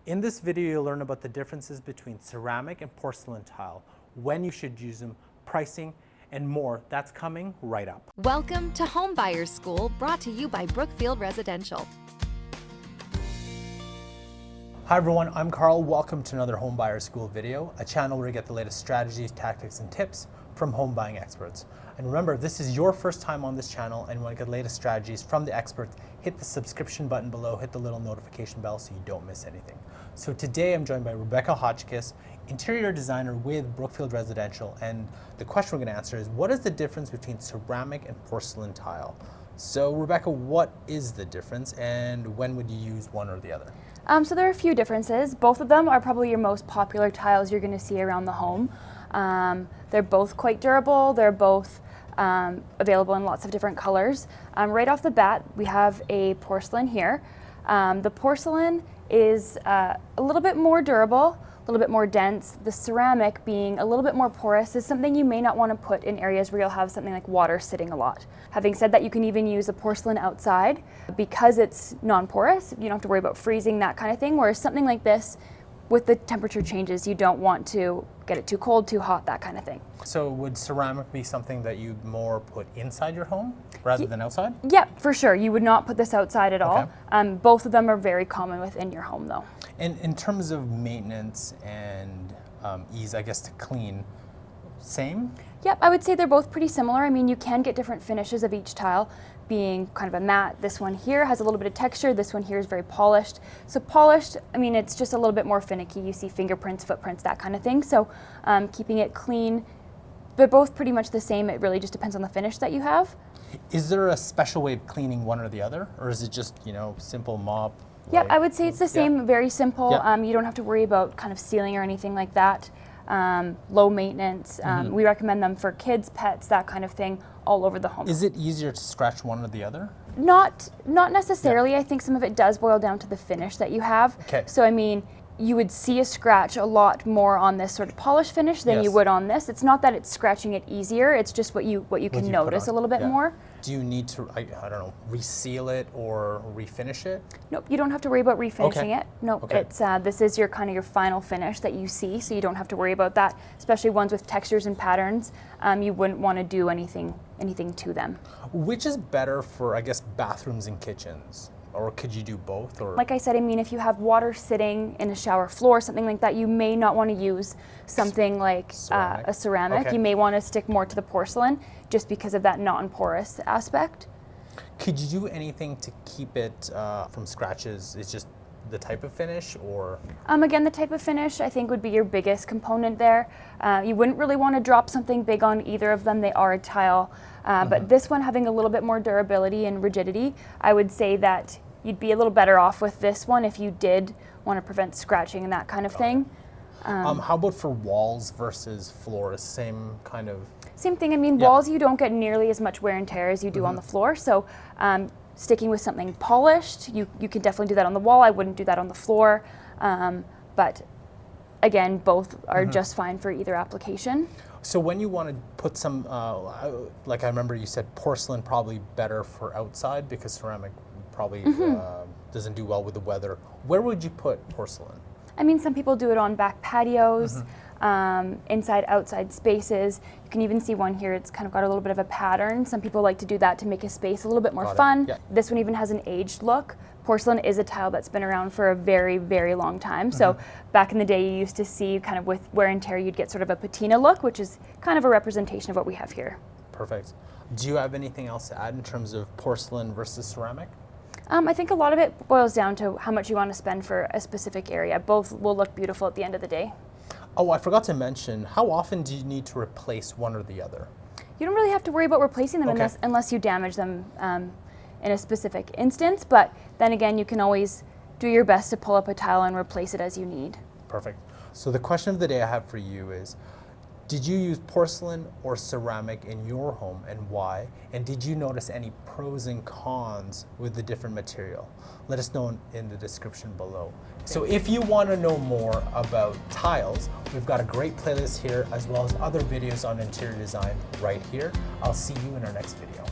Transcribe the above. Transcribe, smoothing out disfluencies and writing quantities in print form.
In this video, you'll learn about the differences between ceramic and porcelain tile, when you should use them, pricing, and more. That's coming right up. Welcome to Home Buyers School, brought to you by Brookfield Residential. Hi everyone, I'm Carl. Welcome to another Home Buyers School video, a channel where you get the latest strategies, tactics, and tips from home buying experts. And remember, if this is your first time on this channel and you want to get the latest strategies from the experts, hit the subscription button below, hit the little notification bell so you don't miss anything. So today I'm joined by Rebecca Hotchkiss, interior designer with Brookfield Residential, and the question we're going to answer is, what is the difference between ceramic and porcelain tile? So Rebecca, what is the difference and when would you use one or the other? So there are a few differences. Both of them are probably your most popular tiles you're going to see around the home. They're both quite durable. They're both available in lots of different colors. Right off the bat, we have a porcelain here. The porcelain is a little bit more durable, a little bit more dense. The ceramic, being a little bit more porous, is something you may not want to put in areas where you'll have something like water sitting a lot. Having said that, you can even use a porcelain outside because it's non-porous. You don't have to worry about freezing, that kind of thing, whereas something like this, with the temperature changes, you don't want to get it too cold, too hot, that kind of thing. So would ceramic be something that you'd more put inside your home rather than outside? Yeah, for sure. You would not put this outside at all. Okay. Both of them are very common within your home though. And in terms of maintenance and ease, I guess, to clean, same? Yep, I would say they're both pretty similar. I mean, you can get different finishes of each tile, being kind of a matte. This one here has a little bit of texture. This one here is very polished. So polished, I mean, it's just a little bit more finicky. You see fingerprints, footprints, that kind of thing. So keeping it clean, they're both pretty much the same. It really just depends on the finish that you have. Is there a special way of cleaning one or the other? Or is it just, simple mop? Yep, I would say it's the same, very simple. Yep. You don't have to worry about kind of sealing or anything like that. Low maintenance. We recommend them for kids, pets, that kind of thing, all over the home. Is it easier to scratch one or the other? Not necessarily. Yeah. I think some of it does boil down to the finish that you have. Okay. So I mean, you would see a scratch a lot more on this sort of polished finish than you would on this. It's not that it's scratching it easier, it's just what you can notice a little bit more. Do you need to, I don't know, reseal it or refinish it? Nope, you don't have to worry about refinishing it. Nope, Okay. it's this is your kind of your final finish that you see, so you don't have to worry about that, especially ones with textures and patterns. You wouldn't want to do anything to them. Which is better for, I guess, bathrooms and kitchens? Or could you do both? Or like I said, I mean, if you have water sitting in a shower floor, something like that, you may not want to use something like a ceramic. Okay. You may want to stick more to the porcelain just because of that non-porous aspect. Could you do anything to keep it from scratches? It's just the type of finish, or? Again, the type of finish I think would be your biggest component there. You wouldn't really want to drop something big on either of them. They are a tile. But this one having a little bit more durability and rigidity, I would say that you'd be a little better off with this one if you did want to prevent scratching and that kind of thing. How about for walls versus floors? Same kind of? Same thing. I mean, walls, you don't get nearly as much wear and tear as you do on the floor. So sticking with something polished, you can definitely do that on the wall. I wouldn't do that on the floor. But again, both are just fine for either application. So when you want to put some, like I remember you said porcelain probably better for outside because ceramic probably doesn't do well with the weather. Where would you put porcelain? I mean, some people do it on back patios, inside, outside spaces. You can even see one here, it's kind of got a little bit of a pattern. Some people like to do that to make a space a little bit more fun. Yeah. This one even has an aged look. Porcelain is a tile that's been around for a very, very long time. So back in the day, you used to see kind of with wear and tear, you'd get sort of a patina look, which is kind of a representation of what we have here. Perfect. Do you have anything else to add in terms of porcelain versus ceramic? I think a lot of it boils down to how much you want to spend for a specific area. Both will look beautiful at the end of the day. Oh, I forgot to mention, how often do you need to replace one or the other? You don't really have to worry about replacing them unless you damage them in a specific instance, but then again, you can always do your best to pull up a tile and replace it as you need. Perfect. So the question of the day I have for you is, did you use porcelain or ceramic in your home and why? And did you notice any pros and cons with the different material? Let us know in the description below. So if you want to know more about tiles, we've got a great playlist here as well as other videos on interior design right here. I'll see you in our next video.